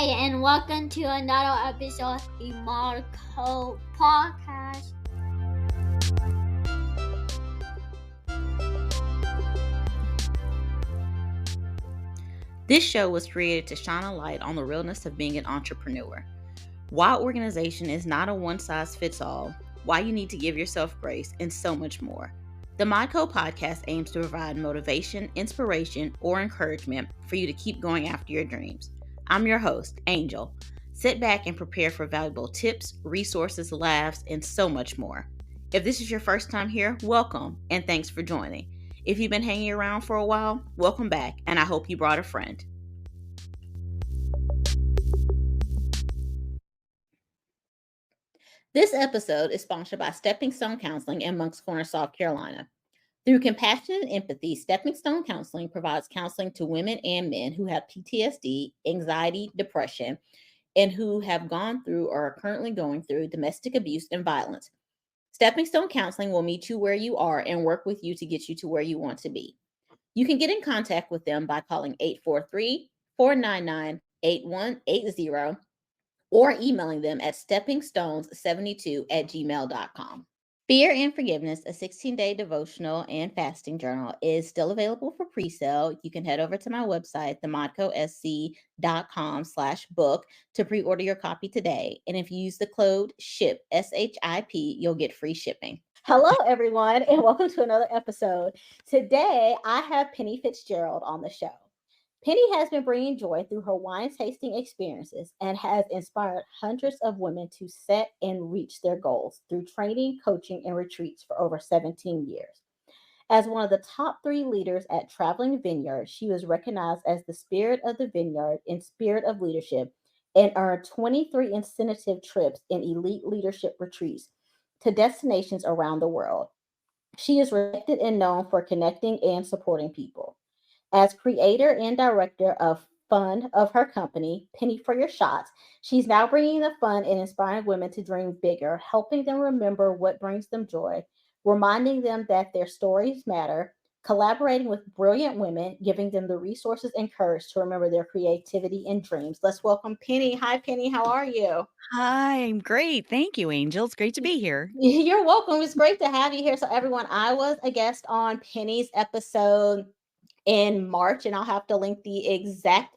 and welcome to another episode of the Marco Podcast. This show was created to shine a light on the realness of being an entrepreneur. Why organization is not a one-size-fits-all, why you need to give yourself grace, and so much more. The Marco Podcast aims to provide motivation, inspiration, or encouragement for you to keep going after your dreams. I'm your host, Angel. Sit back and prepare for valuable tips, resources, laughs, and so much more. If this is your first time here, welcome, and thanks for joining. If you've been hanging around for a while, welcome back, and I hope you brought a friend. This episode is sponsored by Stepping Stone Counseling in Monks Corner, South Carolina. Through compassion and empathy, Stepping Stone Counseling provides counseling to women and men who have PTSD, anxiety, depression, and who have gone through or are currently going through domestic abuse and violence. Stepping Stone Counseling will meet you where you are and work with you to get you to where you want to be. You can get in contact with them by calling 843-499-8180 or emailing them at steppingstones72@gmail.com. Fear and Forgiveness, a 16-day devotional and fasting journal, is still available for pre-sale. You can head over to my website, themodcosc.com/book, to pre-order your copy today. And if you use the code SHIP, SHIP, you'll get free shipping. Hello, everyone, and welcome to another episode. Today, I have Penny Fitzgerald on the show. Penny has been bringing joy through her wine tasting experiences and has inspired hundreds of women to set and reach their goals through training, coaching, and retreats for over 17 years. As one of the top 3 leaders at Traveling Vineyard, she was recognized as the Spirit of the Vineyard and Spirit of Leadership and earned 23 incentive trips and elite leadership retreats to destinations around the world. She is respected and known for connecting and supporting people. As creator and director of fun of her company, Penny for Your Shots, she's now bringing the fun and inspiring women to dream bigger, helping them remember what brings them joy, reminding them that their stories matter, collaborating with brilliant women, giving them the resources and courage to remember their creativity and dreams. Let's welcome Penny. Hi, Penny. How are you? Hi, I'm great. Thank you, Angel. It's great to be here. You're welcome. It's great to have you here. So, everyone, I was a guest on Penny's episode in March, and I'll have to link the exact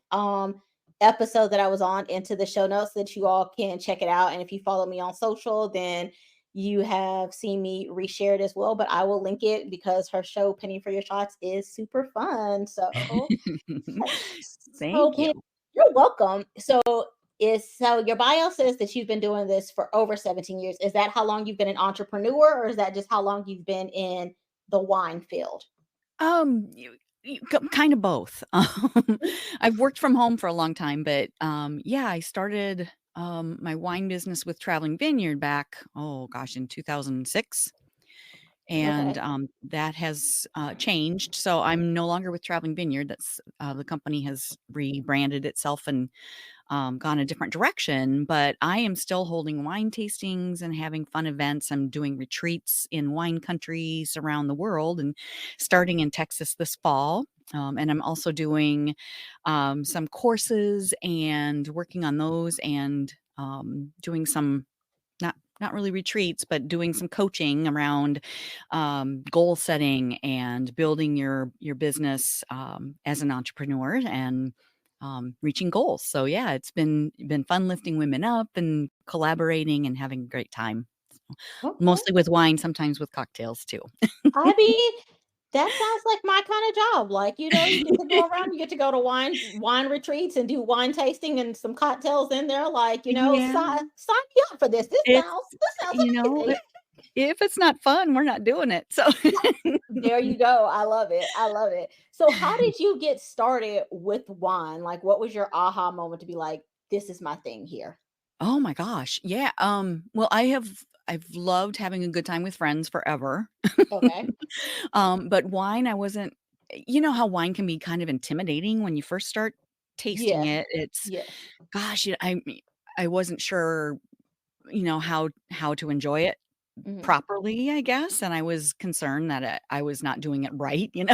episode that I was on into the show notes so that you all can check it out. And if you follow me on social, then you have seen me reshare it as well. But I will link it because her show, Penny for Your Shots, is super fun. So, Thank Penny, you. you're welcome. So your bio says that you've been doing this for over 17 years. Is that how long you've been an entrepreneur, or is that just how long you've been in the wine field? Kind of both. I've worked from home for a long time, but yeah, I started my wine business with Traveling Vineyard back, in 2006. And Okay. that has changed. So I'm no longer with Traveling Vineyard. That's the company has rebranded itself and gone a different direction, but I am still holding wine tastings and having fun events. I'm doing retreats in wine countries around the world and starting in Texas this fall. And I'm also doing some courses and working on those and doing some not really retreats, but doing some coaching around goal setting and building your business as an entrepreneur and reaching goals. So yeah, it's been fun lifting women up and collaborating and having a great time. Okay. Mostly with wine, sometimes with cocktails too. I mean, that sounds like my kind of job. Like, you get to go around, you get to go to wine retreats and do wine tasting and some cocktails in there. Like, Yeah, sign me up for this. This it's sounds this sounds you know, amazing. if it's not fun, we're not doing it. So There you go. I love it. I love it. So, how did you get started with wine? Like, what was your aha moment to be like, this is my thing here? oh my gosh. Yeah. Well, I've loved having a good time with friends forever. Okay. But wine, I wasn't you know how wine can be kind of intimidating when you first start tasting Yes. it. It's Yes. gosh, I wasn't sure, how to enjoy it Mhm. properly, I guess, and I was concerned that I was not doing it right, and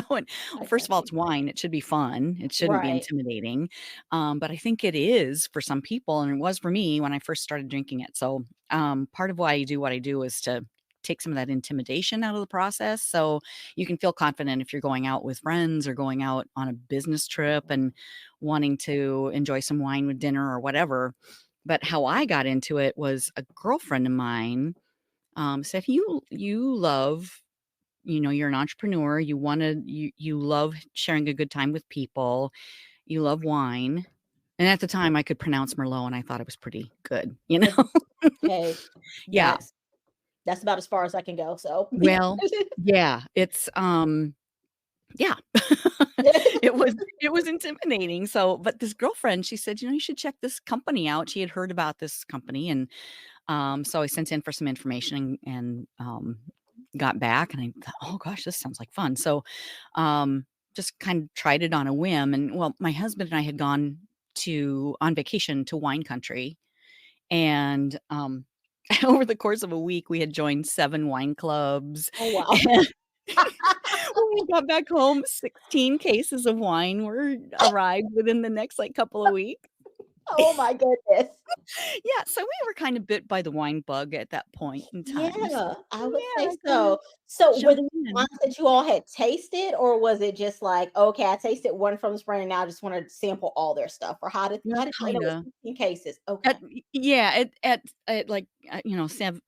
I first of got all, you. it's wine, it should be fun, it shouldn't be Right. intimidating, but I think it is for some people, and it was for me when I first started drinking it, so, part of why I do what I do is to take some of that intimidation out of the process, so you can feel confident if you're going out with friends or going out on a business trip and wanting to enjoy some wine with dinner or whatever, but how I got into it was a girlfriend of mine said, "You love, you're an entrepreneur. You love sharing a good time with people. You love wine." And at the time, I could pronounce Merlot, and I thought it was pretty good, Uh, Hey, Yeah. that's about as far as I can go. So Well, yeah, yeah. It was it was intimidating. So, but this girlfriend, she said, "You should check this company out." She had heard about this company, and so I sent in for some information and got back and I thought, "Oh gosh, this sounds like fun." So, just kind of tried it on a whim and well, my husband and I had gone to on vacation to wine country and over the course of a week we had joined 7 wine clubs. oh wow. And when we got back home, 16 cases of wine were arrived within the next like couple of weeks. Oh my goodness. Yeah, so we were kind of bit by the wine bug at that point in time. So, Yeah, I would yeah, say I kinda so. So were jumped these in. wines that you all had tasted, or was it just like, okay, I tasted one from the spring and now I just want to sample all their stuff? Or how Well, did you end up with kinda. 16 cases? At Okay. yeah, at like,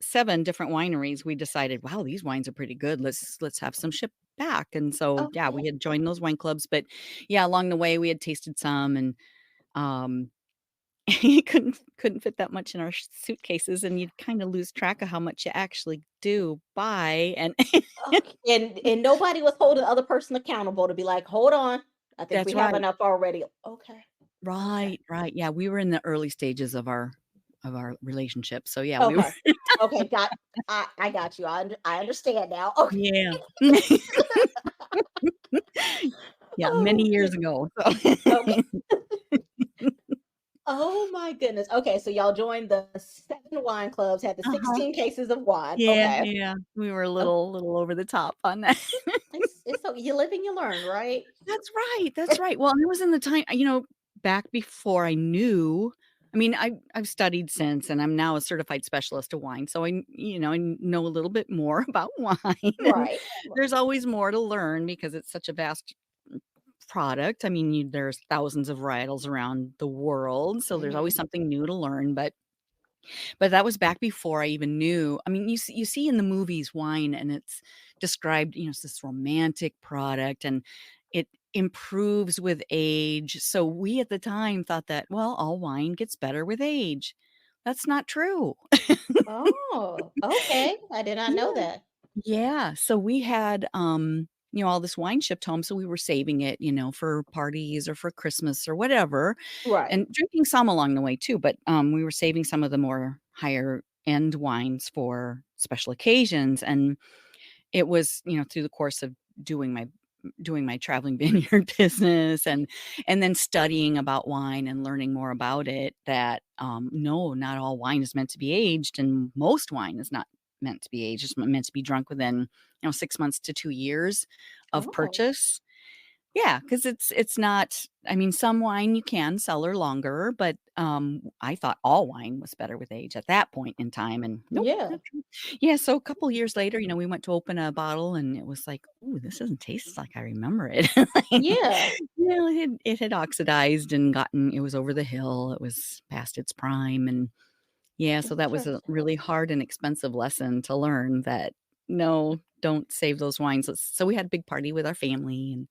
7 different wineries, we decided, "Wow, these wines are pretty good. Let's have some shipped back." And so, yeah, Okay. we had joined those wine clubs, but, yeah, along the way, we had tasted some and, um, you couldn't fit that much in our suitcases, and you'd kinda lose track of how much you actually do buy, and Okay. And nobody was holding the other person accountable to be like, hold on, I think we That's have right. enough already. Okay. Okay. Right, right, yeah, we were in the early stages of our relationship, so, yeah, we were Okay. Okay. I got you. I understand now. Okay. yeah. Yeah, many Oh years good. ago, so Okay. Oh my goodness. Okay, so y'all joined the 7 wine clubs, had the Uh-huh. 16 cases of wine. Yeah, Okay. yeah, we were a Oh, little over the top on that. it's so you live and you learn, right? That's right, that's right. Well, and it was in the time back before I knew I mean, I've studied since, and I'm now a certified specialist of wine, so I know a little bit more about wine, and Right. there's always more to learn because it's such a vast product. I mean, there's thousands of varietals around the world, so there's always Mhm. something new to learn, but that was back before I even knew I mean, you see in the movies wine and it's described, it's this romantic product and it improves with age. So we at the time thought that, well, all wine gets better with age. That's not true. Oh, okay. I did not know Yeah. that. Yeah. So we had all this wine shipped home. So we were saving it, for parties or for Christmas or whatever Right. and drinking some along the way too, but, we were saving some of the more higher end wines for special occasions, and it was, through the course of doing my doing my traveling vineyard business and then studying about wine and learning more about it that, no, not all wine is meant to be aged, and most wine is not meant to be aged. It's meant to be drunk within, 6 months to 2 years of Oh, purchase. Yeah, because it's not I mean, some wine you can cellar longer, but, I thought all wine was better with age at that point in time, and nope, yeah. not true. Yeah, so a couple years later, we went to open a bottle, and it was like, "Ooh, this doesn't taste like I remember it." Yeah. It had oxidized and gotten it was over the hill, it was past its prime, and yeah, so that was a Interesting. really hard and expensive lesson to learn that, no, don't save those wines. So we had a big party with our family and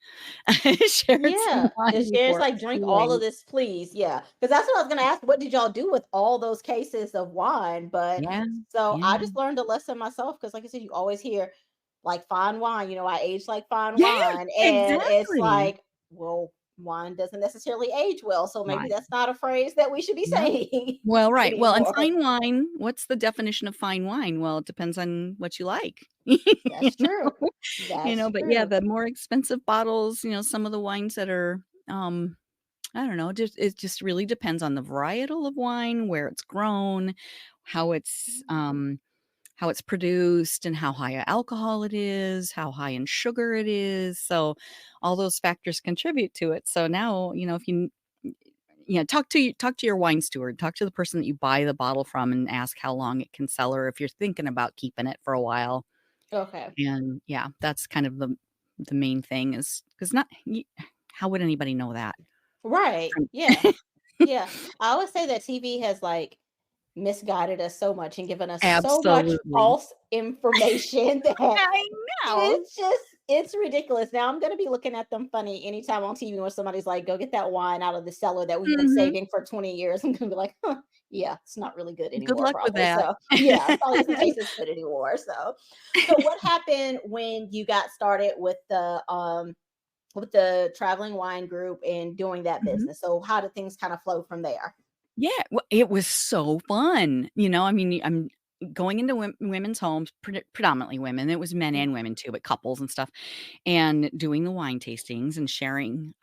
shared some Yeah. wine Just share it's before like drink we all of went. this, please. Yeah. Because that's what I was gonna ask. What did y'all do with all those cases of wine? But Yeah, so I yeah. just learned a lesson myself because like I said, you always hear like fine wine, I age like fine Yeah, wine. And it's exactly. like, well, wine doesn't necessarily age well. So maybe Right. that's not a phrase that we should be No. saying Well, right. Well, and anymore. fine wine, what's the definition of fine wine? Well, it depends on what you like. You That's true. know? That's But yeah, true. the more expensive bottles, some of the wines that are, I don't know, just it just really depends on the varietal of wine, where it's grown, how it's, how it's produced and how high in alcohol it is, how high in sugar it is. So all those factors contribute to it. So now, if you talk to your wine steward, talk to the person that you buy the bottle from and ask how long it can sell or if you're thinking about keeping it for a while. Okay. And yeah, that's kind of the main thing is because how would anybody know that? Right. From Yeah. Yeah. I always say that TV has like misguided us so much and given us so much Absolutely. false information that I know. it's ridiculous. Now I'm gonna be looking at them funny anytime on TV when somebody's like, "Go get that wine out of the cellar that we've been Mhm. saving for 20 years." I'm gonna be like, "Huh, yeah, it's not really good Good anymore, luck with probably." that. So yeah, it probably doesn't taste as good anymore. So what happened when you got started with the traveling wine group and doing that Mhm. business? So how did things kind of flow from there? Yeah, it was so fun, I mean, I'm going into women's homes, predominantly women, it was men Mm. and women too, but couples and stuff, and doing the wine tastings and sharing,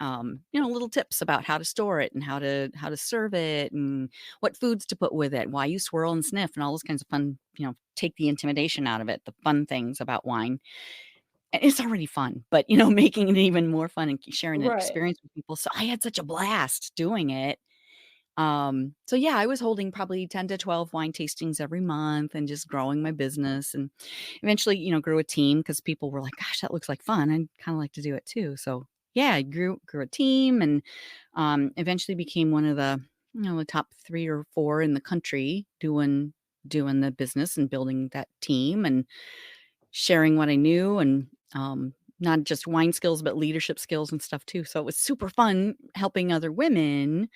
little tips about how to store it and how to serve it and what foods to put with it, why you swirl and sniff and all those kinds of fun, take the intimidation out of it, the fun things about wine. And it's already fun, but, making it even more fun and sharing the Right. experience with people, so I had such a blast doing it. So yeah, I was holding probably 10 to 12 wine tastings every month and just growing my business and eventually, grew a team because people were like, gosh, that looks like fun. I'd kind of like to do it too. So yeah, I grew a team and eventually became one of the top 3 or 4 in the country doing the business and building that team and sharing what I knew and not just wine skills, but leadership skills and stuff too. So it was super fun helping other women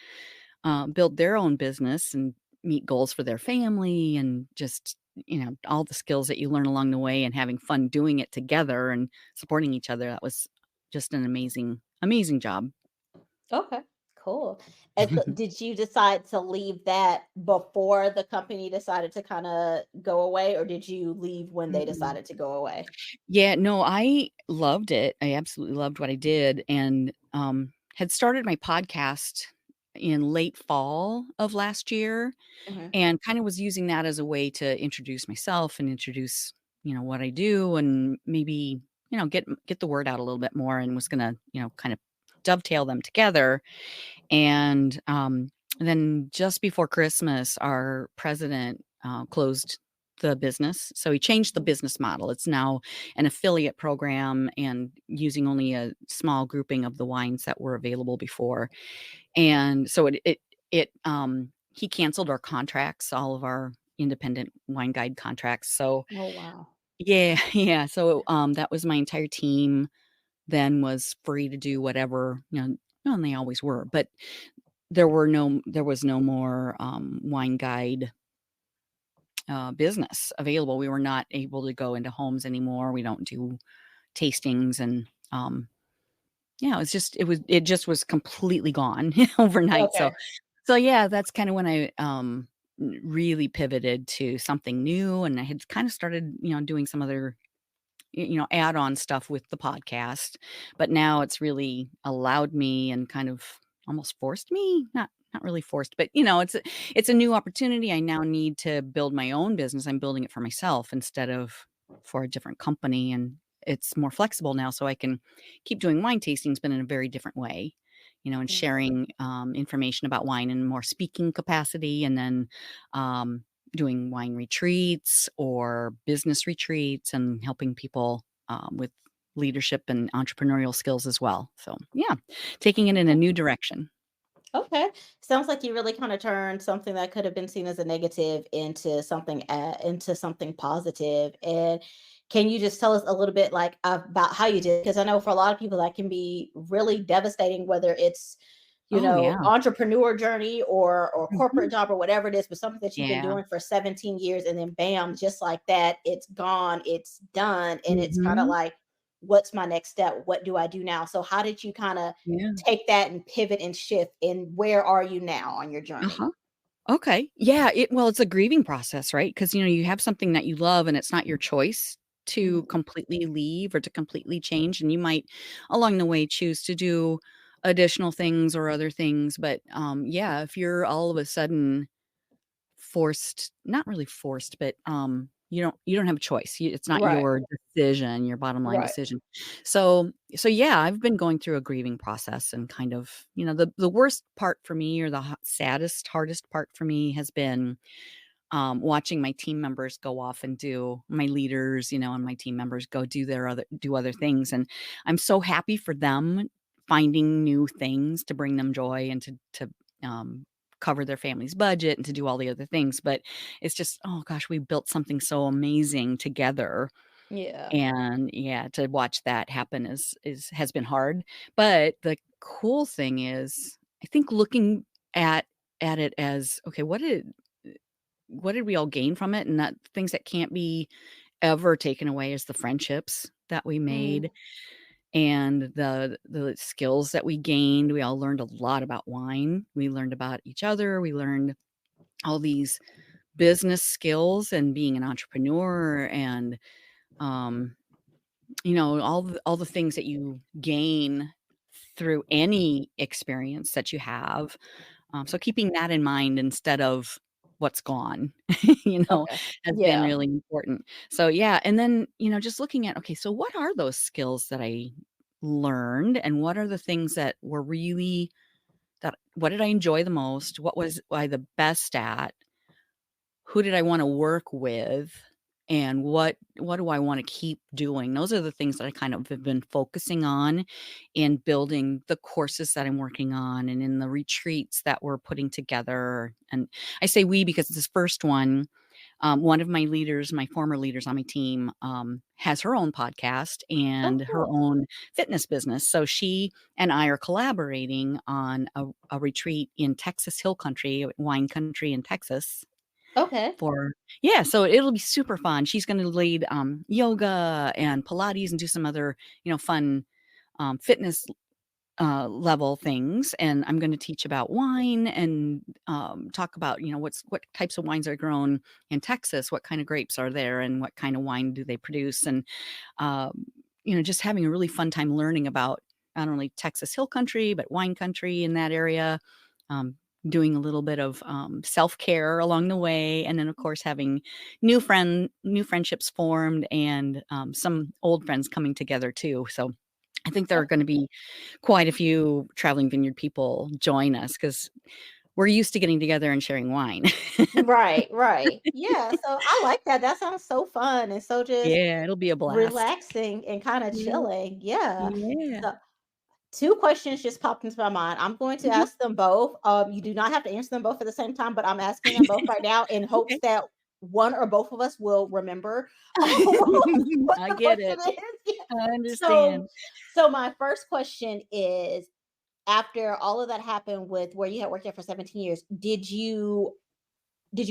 build their own business and meet goals for their family and just all the skills that you learn along the way and having fun doing it together and supporting each other. That was just an amazing job. Okay, cool. Did you decide to leave that before the company decided to kind of go away, or did you leave when they Mm-mm. decided to go away? Yeah, no, I loved it. I absolutely loved what I did and had started my podcast in late fall of last year Hmm. and kind of was using that as a way to introduce myself and introduce, what I do and maybe, get the word out a little bit more and was gonna, kind of dovetail them together. And then just before Christmas, our president closed the business. So he changed the business model. It's now an affiliate program and using only a small grouping of the wines that were available before. And so he canceled our contracts, all of our independent wine guide contracts. So Oh wow. yeah, yeah. So that was my entire team then was free to do whatever, and they always were, but there was no more wine guide business available. We were not able to go into homes anymore. We don't do tastings and yeah, it just was completely gone overnight. So Okay. yeah, that's kinda when I, really pivoted to something new, and I had kinda started, doing some other, add-on stuff with the podcast, but now it's really allowed me and kind of almost forced me? Not really forced, but, it's a new opportunity. I now need to build my own business. I'm building it for myself instead of for a different company, and it's more flexible now, so I can keep doing wine tastings, but in a very different way, and sharing, information about wine in more speaking capacity, and then, doing wine retreats or business retreats and helping people, with leadership and entrepreneurial skills as well. So, yeah, taking it in a Okay. new direction. Okay. Sounds like you really kind of turned something that could have been seen as a negative into something positive. And can you just tell us a little bit like about how you did? Because I know for a lot of people that can be really devastating, whether it's Oh, yeah. entrepreneur journey or Mhm. corporate job or whatever it is, but something that you've been Yeah. doing for 17 years and then bam, just like that, it's gone, it's done, and it's kind of Mhm. like, what's my next step? What do I do now? So how did you kind of Yeah. take that and pivot and shift, and where are you now on your journey? Uh-huh. Okay. Yeah, it's a grieving process, right? Because you have something that you love and it's not your choice to Mhm. completely leave or to completely change, and you might along the way choose to do additional things or other things, but, yeah, if you're all of a sudden forced not really forced, but, you don't have a choice. It's not Right. your decision, your bottom line Right. decision. So yeah, I've been going through a grieving process and kind of, the worst part for me or the saddest, hardest part for me has been watching my team members go off and do my leaders, and my team members go do other things. And I'm so happy for them finding new things to bring them joy and to um, cover their family's budget and to do all the other things. But it's just, oh gosh, we built something so amazing together. Yeah. And yeah, to watch that happen has been hard. But the cool thing is, I think looking at it as, okay, what did we all gain from it? And that things that can't be ever taken away is the friendships that we Mm. made and the skills that we gained. We all learned a lot about wine. We learned about each other. We learned all these business skills and being an entrepreneur and um, all the things that you gain through any experience that you have. So keeping that in mind instead of what's gone, you know, Okay. has been Yeah. really important. So yeah, and then, just looking at, okay, so what are those skills that I learned and what are the things that were really what did I enjoy the most? What was I the best at? Who did I wanna work with? And what do I wanna keep doing? Those are the things that I kind of have been focusing on in building the courses that I'm working on and in the retreats that we're putting together, and I say we because this first one of my leaders, my former leaders on my team, has her own podcast Oh, and her cool. own fitness business, so she and I are collaborating on a retreat in Texas Hill Country, wine country in Texas, Okay. for yeah, so it'll be super fun. She's gonna lead, yoga and Pilates and do some other, fun, fitness, level things, and I'm gonna teach about wine and, talk about, what types of wines are grown in Texas, what kind of grapes are there, and what kind of wine do they produce, and, just having a really fun time learning about not only Texas Hill Country, but wine country in that area, um, doing a little bit of, self-care along the way, and then, of course, having new friendships formed and, some old friends coming together too, so I think there are gonna be quite a few Traveling Vineyard people join us because 'cause we're used to getting together and sharing wine. Right, right. Yeah, so I like that. That sounds so fun and so just Yeah, it'll be a blast. relaxing and kinda Yeah, chilling. Yeah. yeah. So 2 questions just popped into my mind. I'm going to Mhm. ask them both. You do not have to answer them both at the same time, but I'm asking them both right now in hopes Okay. that one or both of us will remember what I the get question it. is. Yeah. I So, understand. so my first question is, after all of that happened with where you had worked there for 17 years, did you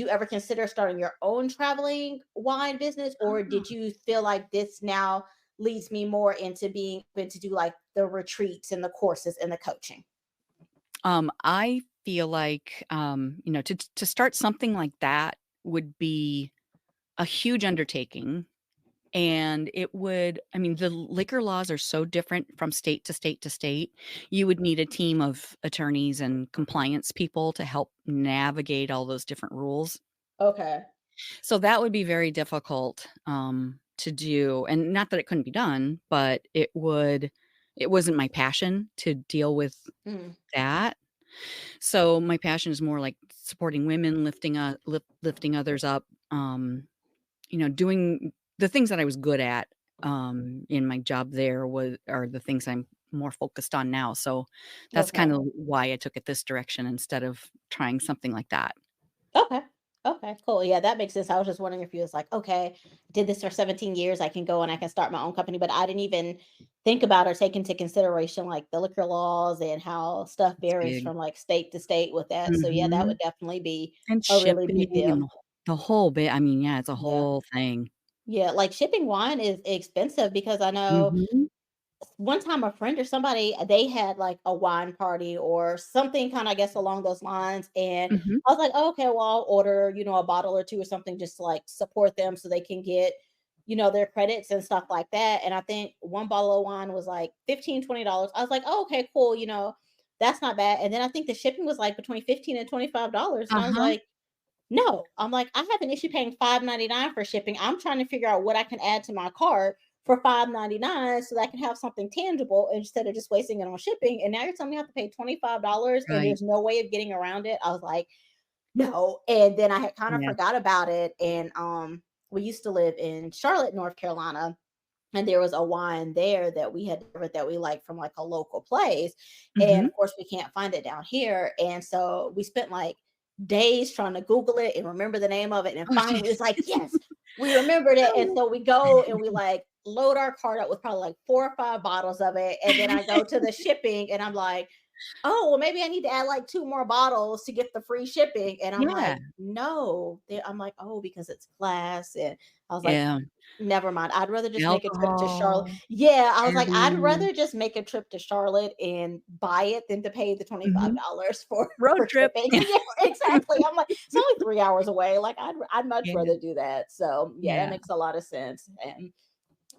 ever consider starting your own traveling wine business, or did you feel like this now leads me more into being able to do like the retreats and the courses and the coaching? I feel like, to start something like that would be a huge undertaking. And it would I mean, the liquor laws are so different from state to state to state. You would need a team of attorneys and compliance people to help navigate all those different rules. Okay. So that would be very difficult, to do, and not that it couldn't be done, but it wasn't my passion to deal with Mm, that. So my passion is more like supporting women, lifting others up, doing the things that I was good at, in my job there are the things I'm more focused on now, so that's okay. kinda why I took it this direction instead of trying something like that. Okay. Okay. Cool. Yeah, that makes sense. I was just wondering if you was like, okay, did this for 17 years. I can go and I can start my own company. But I didn't even think about or take into consideration like the liquor laws and how stuff It's varies big. from like state to state with that. So yeah, that would Mhm. definitely be And a really shipping big and deal. the whole bit, I mean, yeah, it's a Yeah. whole thing. Yeah. Like shipping wine is expensive because I know Mhm, one time a friend or somebody, they had like a wine party or something kind of, I guess, along those lines. And mhm. I was like, oh, okay, well, I'll order, a bottle or two or something just to like support them so they can get, their credits and stuff like that. And I think one bottle of wine was like $15, $20. I was like, oh, okay, cool. That's not bad. And then I think the shipping was like between 15 and $25. And I was Uh-huh. like, no, I'm like, I have an issue paying $5.99 for shipping. I'm trying to figure out what I can add to my cart for $5.99 so that I can have something tangible instead of just wasting it on shipping. And now you're telling me I have to pay $25 and Right. there's no way of getting around it. I was like, no. And then I had kind of Yeah. forgot about it. And we used to live in Charlotte, North Carolina, and there was a wine there that we had discovered that we liked from like a local place. And Mhm. of course, we can't find it down here. And so we spent like days trying to Google it and remember the name of it. And Oh, finally, we geez. was like, yes, we remembered it. And so we go and we like load our cart up with probably like 4 or 5 bottles of it. And then I go to the shipping and I'm like, oh, well, maybe I need to add like 2 more bottles to get the free shipping. And I'm Yeah. like, no. I'm like, oh, because it's glass. And I was like, Yeah. never mind. I'd rather just make a trip to Charlotte. Alcohol, Yeah, I was like, I'd Airbnb. rather just make a trip to Charlotte and buy it than to pay the Mhm. $25 for Road for trip. shipping. Yeah, exactly. I'm like, it's only 3 hours away. Like, I'd much Yeah. rather do that. So yeah, that Yeah. makes a lot of sense.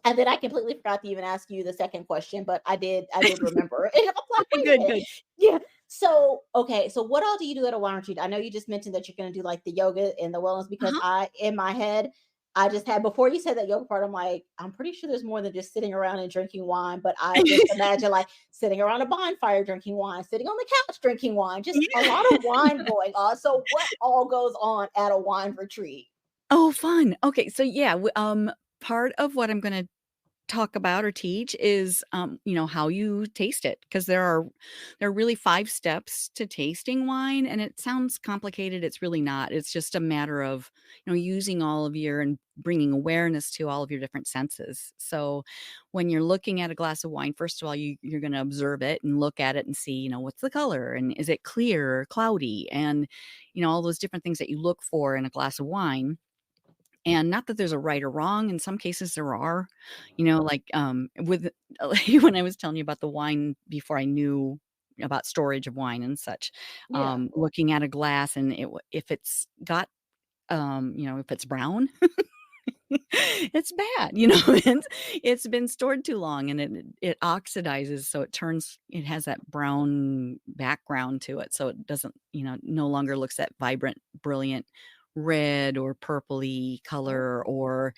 And then I completely forgot to even ask you the second question, but I did remember. And I'm like, Okay, wait a good, minute. good. Yeah. So, okay. So what all do you do at a wine retreat? I know you just mentioned that you're going to do like the yoga and the wellness because Uh-huh. in my head, I just had, before you said that yoga part, I'm like, I'm pretty sure there's more than just sitting around and drinking wine, but I just imagine like sitting around a bonfire drinking wine, sitting on the couch drinking wine, just a lot Yeah. of wine going on. So what all goes on at a wine retreat? Oh, fun. Okay, so yeah, part of what I'm gonna talk about or teach is, how you taste it, because there are really 5 steps to tasting wine, and it sounds complicated, it's really not. It's just a matter of, using all of your and bringing awareness to all of your different senses. So, when you're looking at a glass of wine, first of all, you're gonna observe it and look at it and see, what's the color, and is it clear or cloudy, and, all those different things that you look for in a glass of wine. And not that there's a right or wrong, in some cases there are, like, with when I was telling you about the wine before I knew about storage of wine and such, Yeah. looking at a glass and if it's got, if it's brown, it's bad, it's been stored too long and it oxidizes, so it has that brown background to it, so it doesn't, no longer looks that vibrant, brilliant red or purpley color Okay. or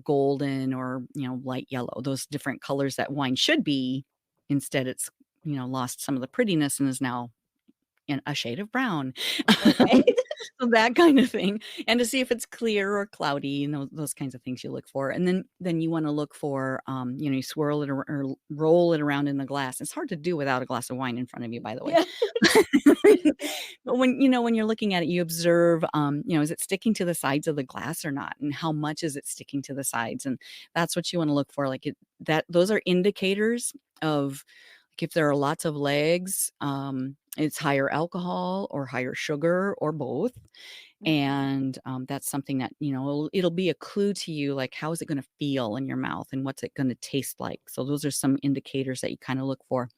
golden or, light yellow, those different colors that wine should be. Instead, it's, lost some of the prettiness and is now in a shade of brown. Okay. So that kind of thing, and to see if it's clear or cloudy, those kinds of things you look for, and then you wanna look for, you swirl it or roll it around in the glass. It's hard to do without a glass of wine in front of you, by the way. Yeah. But when you're looking at it, you observe, is it sticking to the sides of the glass or not, and how much is it sticking to the sides, and that's what you wanna look for, like, those are indicators of, like, if there are lots of legs, it's higher alcohol or higher sugar or both, Okay. and, that's something that, it'll be a clue to you, like, how is it gonna feel in your mouth and what's it gonna taste like? So those are some indicators that you kinda look for.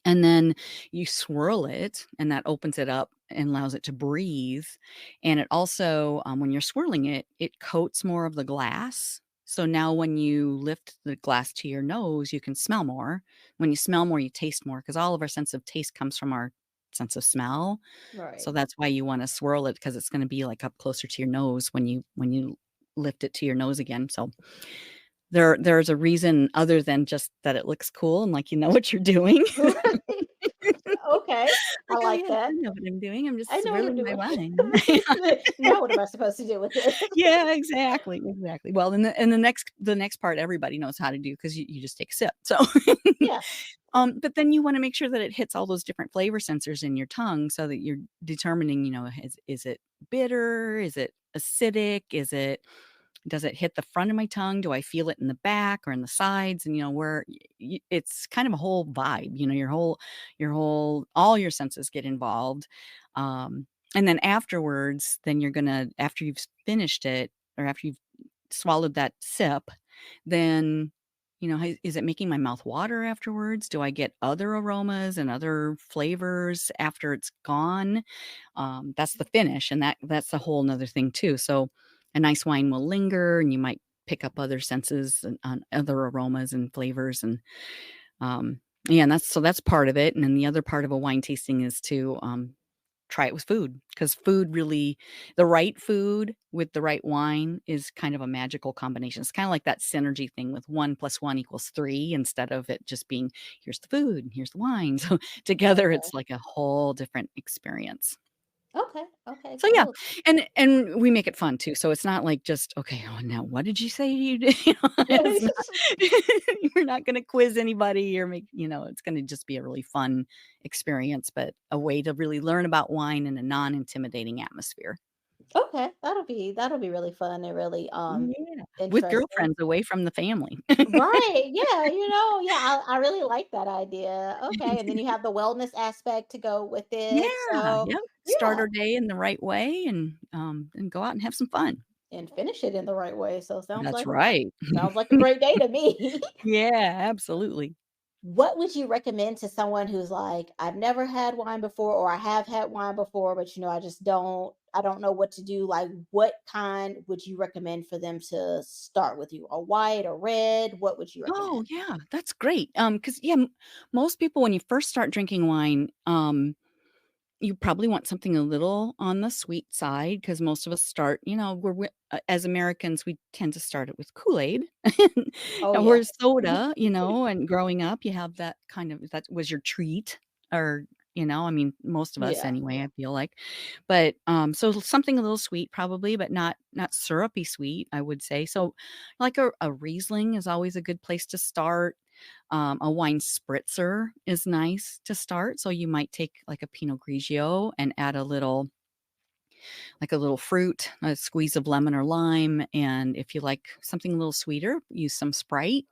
And then you swirl it, and that opens it up and allows it to breathe, and it also, when you're swirling it, it coats more of the glass. So now when you lift the glass to your nose, you can smell more. When you smell more, you taste more, because all of our sense of taste comes from our sense of smell. So Right. that's why you wanna swirl it, because it's gonna be, like, up closer to your nose when you lift it to your nose again. So there's a reason other than just that it looks cool and, like, you know what you're doing. Right. Okay. I Like, "Oh, like yes, I that. know what I'm doing. I'm just I know what I'm swirling my doing. wine." Now what am I supposed to do with it? Yeah, exactly, exactly. Well, the next part everybody knows how to do, 'cause you just take a sip, so Yeah. but then you wanna make sure that it hits all those different flavor sensors in your tongue so that you're determining, is it bitter? Is it acidic? Does it hit the front of my tongue? Do I feel it in the back or in the sides? And, where it's kind of a whole vibe, your whole all your senses get involved. And then afterwards, then after you've finished it or after you've swallowed that sip, then, is it making my mouth water afterwards? Do I get other aromas and other flavors after it's gone? That's the finish, and that's a whole 'nother thing too. So, a nice wine will linger, and you might pick up other senses and on other aromas and flavors, and, yeah, and that's part of it, and then the other part of a wine tasting is to, try it with food, because food really the right food with the right wine is kind of a magical combination. It's kinda like that synergy thing with 1 plus 1 equals 3 instead of it just being, "Here's the food and here's the wine." So, together, Okay. it's like a whole different experience. Okay. Okay. So, yeah, Cool. and we make it fun too, so it's not like just, "Okay, oh, now what did you say you did?" You know, it's not you're not gonna quiz anybody or make it's gonna just be a really fun experience, but a way to really learn about wine in a non-intimidating atmosphere. Okay. That'll be really fun and really Yeah, with interesting. girlfriends away from the family. Right. Yeah. Yeah, I really like that idea. Okay. And then you have the wellness aspect to go with it. Yeah, So, yep, start yeah. our day in the right way and go out and have some fun. And finish it in the right way. So, That's right. sounds like a great day to me. Yeah, absolutely. What would you recommend to someone who's like, I've never had wine before, or I have had wine before, but I don't know what to do. Like, what kind would you recommend for them to start with you? A white, a red? What would you Oh, recommend? yeah, that's great. Because yeah, most people when you first start drinking wine, you probably want something a little on the sweet side because most of us start, as Americans, we tend to start it with Kool-Aid Oh yeah. or soda, and growing up, you have that was your treat or, I mean, most of us Yeah. anyway, I feel like. But, so something a little sweet probably, but not syrupy sweet, I would say. So, like a Riesling is always a good place to start. A wine spritzer is nice to start, so you might take, like, a Pinot Grigio and add a little fruit, a squeeze of lemon or lime, and if you like something a little sweeter, use some Sprite.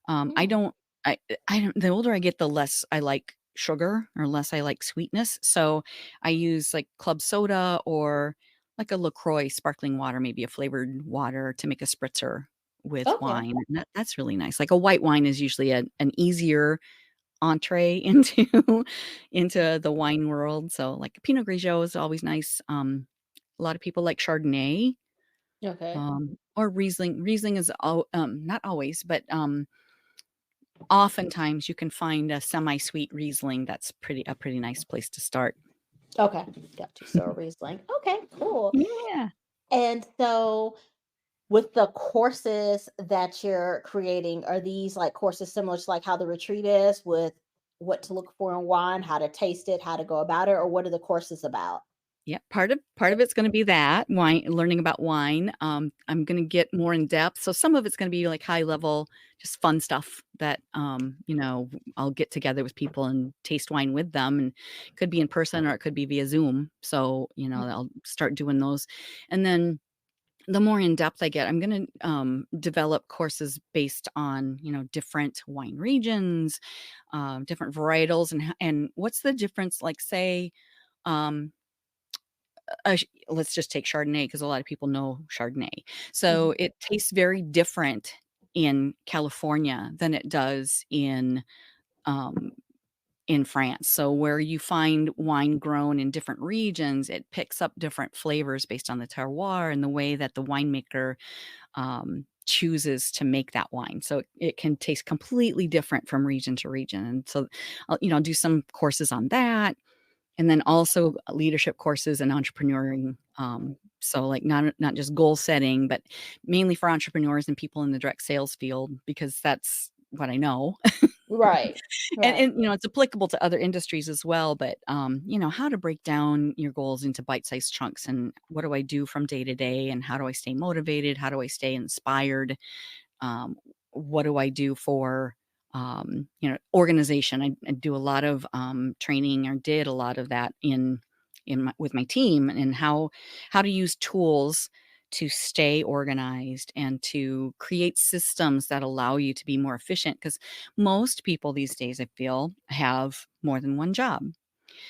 I Mm, don't I don't the older I get, the less I like sugar or less I like sweetness, so I use, like, club soda or, like, a LaCroix sparkling water, maybe a flavored water to make a spritzer with okay. wine, and that's really nice. Like, a white wine is usually an easier entree into the wine world, so, like, Pinot Grigio is always nice. A lot of people like Chardonnay, Okay. or Riesling. Riesling is not always, but, oftentimes you can find a semi-sweet Riesling that's a pretty nice place to start. Okay. Got you. So Riesling. Okay, cool. Yeah. And so with the courses that you're creating, are these like courses similar to like how the retreat is with what to look for in wine, how to taste it, how to go about it, or what are the courses about? Yeah, part of it's gonna be that, learning about wine. I'm gonna get more in depth, so some of it's gonna be, like, high level, just fun stuff that, I'll get together with people and taste wine with them, and it could be in person or it could be via Zoom, so, Mm. I'll start doing those, and then the more in depth I get, I'm gonna, develop courses based on, different wine regions, different varietals, and what's the difference, like, say, um let's just take Chardonnay because a lot of people know Chardonnay. Mhm. So it tastes very different in California than it does um, in France. So where you find wine grown in different regions, it picks up different flavors based on the terroir and the way that the winemaker chooses to make that wine. So it can taste completely different from region to region. And so I'll do some courses on that and then also leadership courses and entrepreneuring. So like not just goal setting, but mainly for entrepreneurs and people in the direct sales field because that's what I know. Right. and, Right. and it's applicable to other industries as well. But how to break down your goals into bite-sized chunks and what do I do from day to day and how do I stay motivated? How do I stay inspired? What do I do for organization? I do a lot of training or did a lot of that with my team and how to use tools to stay organized and to create systems that allow you to be more efficient because most people these days I feel have more than one job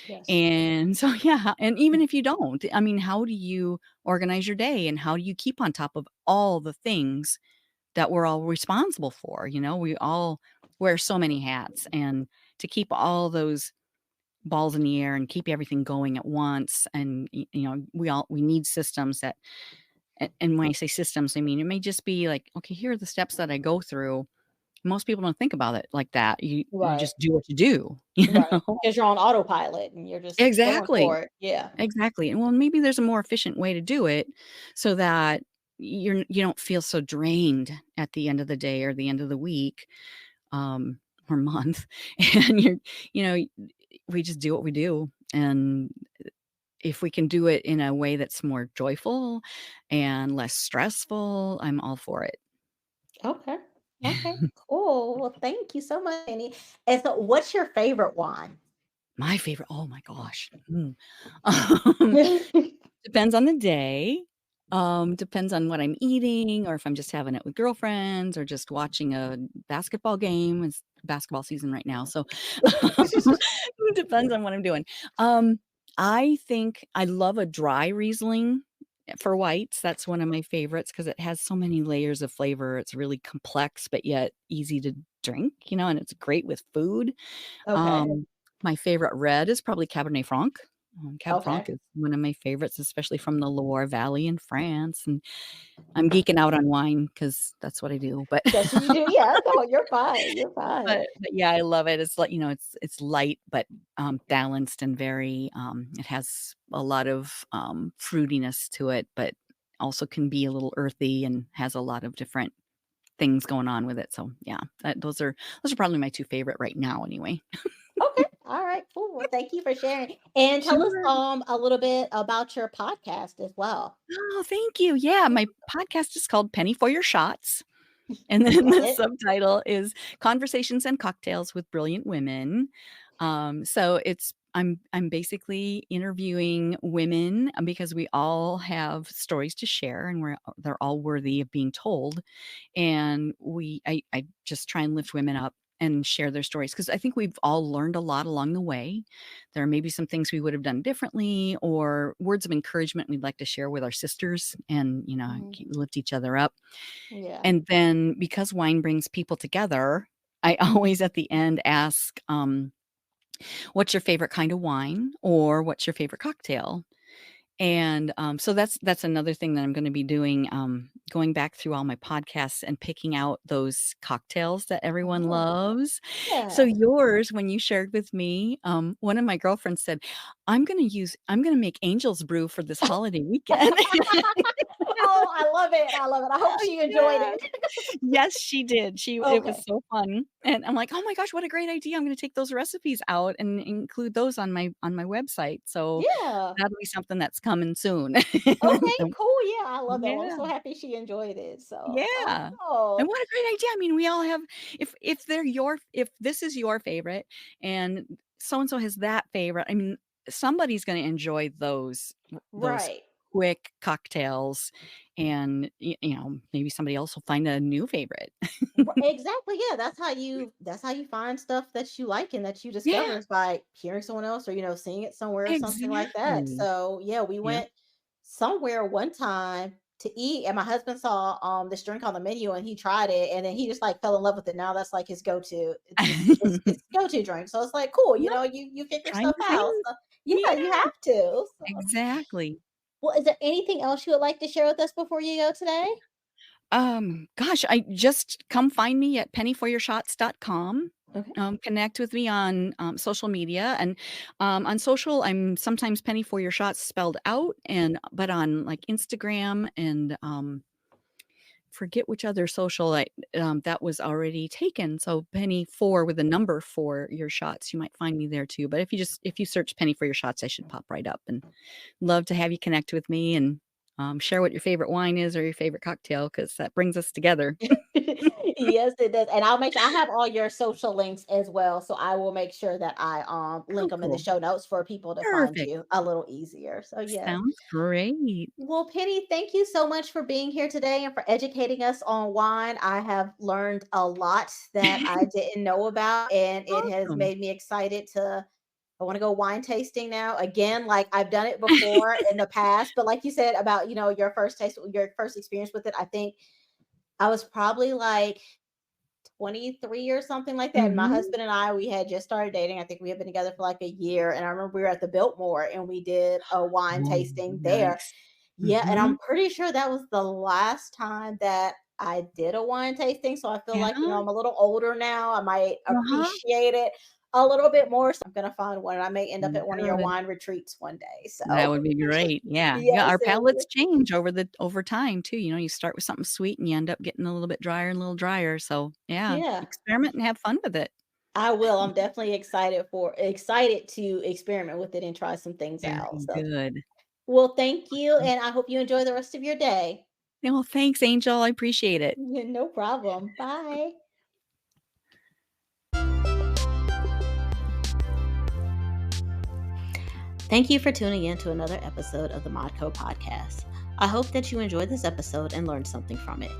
Yes. and so yeah and even if you don't, I mean, how do you organize your day and how do you keep on top of all the things that we're all responsible for? We all wear so many hats, and to keep all those balls in the air and keep everything going at once, and we need systems that and when I say systems, I mean, it may just be like, okay, here are the steps that I go through, most people don't think about it like that. You Right. just do what you do, you Right. know? Because you're on autopilot and you're just going Exactly. for it. Yeah. Exactly. And well, maybe there's a more efficient way to do it so that you don't feel so drained at the end of the day or the end of the week, or month. And you know, we just do what we do. And if we can do it in a way that's more joyful and less stressful, I'm all for it. Okay. Okay. Cool. Well, thank you so much, Penny. And so, what's your favorite wine? My favorite, oh my gosh. Um, Depends on the day. Depends on what I'm eating or if I'm just having it with girlfriends or just watching a basketball game. It's basketball season right now, so it depends on what I'm doing. Um, I think I love a dry Riesling for whites. That's one of my favorites because it has so many layers of flavor. It's really complex, but yet easy to drink, and it's great with food. Okay. My favorite red is probably Cabernet Franc. Cab Okay. Franc is one of my favorites, especially from the Loire Valley in France, and I'm geeking out on wine because that's what I do, but That's what you do. Yeah. No, you're fine. You're fine. but yeah, I love it. It's like, it's light, but, balanced and very, it has a lot of, fruitiness to it, but also can be a little earthy and has a lot of different things going on with it, so yeah, those are probably my 2 favorite right now anyway. Okay. All right. Cool. Well, thank you for sharing. And tell us Sure. a little bit about your podcast as well. Oh, thank you. Yeah, my podcast is called Penny for Your Shots, and then Love the it. subtitle is Conversations and Cocktails with Brilliant Women. So I'm basically interviewing women, because we all have stories to share, and they're all worthy of being told. And I just try and lift women up and share their stories because I think we've all learned a lot along the way. There are maybe some things we would have done differently or words of encouragement we'd like to share with our sisters and, Mhm. lift each other up. Yeah. And then because wine brings people together, I always at the end ask, what's your favorite kind of wine or what's your favorite cocktail? And, so that's another thing that I'm gonna be doing, going back through all my podcasts and picking out those cocktails that everyone Oh, loves. So yeah. yours, when you shared with me, one of my girlfriends said, I'm gonna make Angel's brew for this holiday weekend." Oh, I love it. I love it. I hope Oh, she enjoyed yeah. it. Yes, she did. It was Okay. so fun, and I'm like, "Oh my gosh, what a great idea. I'm gonna take those recipes out and include those on my website." So, Yeah. that'll be something that's coming soon. Okay, cool. Yeah, I love that one. I'm Yeah, so happy she enjoyed it. So, yeah, and oh, what a great idea. I mean, we all have if this is your favorite and so and so has that favorite, I mean, somebody's gonna enjoy those right. quick cocktails and, maybe somebody else will find a new favorite. Exactly. Yeah, that's how you find stuff that you like and that you Yeah, discover is by hearing someone else or seeing it somewhere or something like that. exactly. So yeah, we Yep. went somewhere one time to eat and my husband saw this drink on the menu and he tried it and then he just like fell in love with it. Now that's like his go-to. It's his go-to drink. So it's like cool, Yep, you figure trying stuff new out. things. So yeah, you Yeah, have to. So exactly. well, is there anything else you would like to share with us before you go today? Gosh, I just come find me at pennyforyourshots.com. Okay. Connect with me on, social media, and, on social, I'm sometimes Penny for Your Shots spelled out, but on, like, Instagram and, forget which other social that was already taken, so Penny for with a number for your shots, you might find me there too, but if you search Penny for Your Shots, I should pop right up, and love to have you connect with me and, share what your favorite wine is or your favorite cocktail because that brings us together. Yes, it does. And I'll make sure I have all your social links as well. So I will make sure that I Oh, link them in the cool. show notes for people to find Perfect. you a little easier. So yes. Sounds great. Well, Penny, thank you so much for being here today and for educating us on wine. I have learned a lot that I didn't know about, and it has Awesome. made me excited to. I want to go wine tasting now. Again, like I've done it before in the past, but like you said about, your first taste, your first experience with it, I think I was probably like 23 or something like that. And my Mhm. husband and I, we had just started dating. I think we had been together for like a year. And I remember we were at the Biltmore and we did a wine Oh, tasting there. nice. Yeah. And I'm Mhm. pretty sure that was the last time that I did a wine tasting, so I feel Yeah. like, I'm a little older now. I might Uh-huh. appreciate it a little bit more. So I'm gonna find one. I may end up at one of your Good. wine retreats one day. That So would be great. Yeah. Yeah, yes, our it would. palates change over time too. You start with something sweet and you end up getting a little bit drier and a little drier. So, yeah, Yeah, experiment and have fun with it. I will. I'm definitely excited to experiment with it and try some things out. Very So, good. well, thank you, and I hope you enjoy the rest of your day. Yeah, well, thanks, Angel. I appreciate it. No problem. Bye. Thank you for tuning in to another episode of the Modco podcast. I hope that you enjoyed this episode and learned something from it.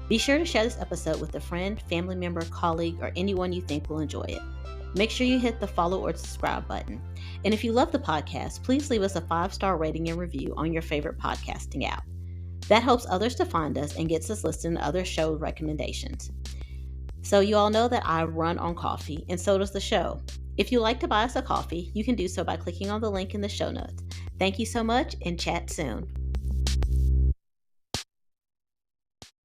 Be sure to share this episode with a friend, family member, colleague, or anyone you think will enjoy it. Make sure you hit the follow or subscribe button. And if you love the podcast, please leave us a 5-star rating and review on your favorite podcasting app. That helps others to find us and gets us listed in other show recommendations. So you all know that I run on coffee, and so does the show. If you'd like to buy us a coffee, you can do so by clicking on the link in the show notes. Thank you so much, and chat soon.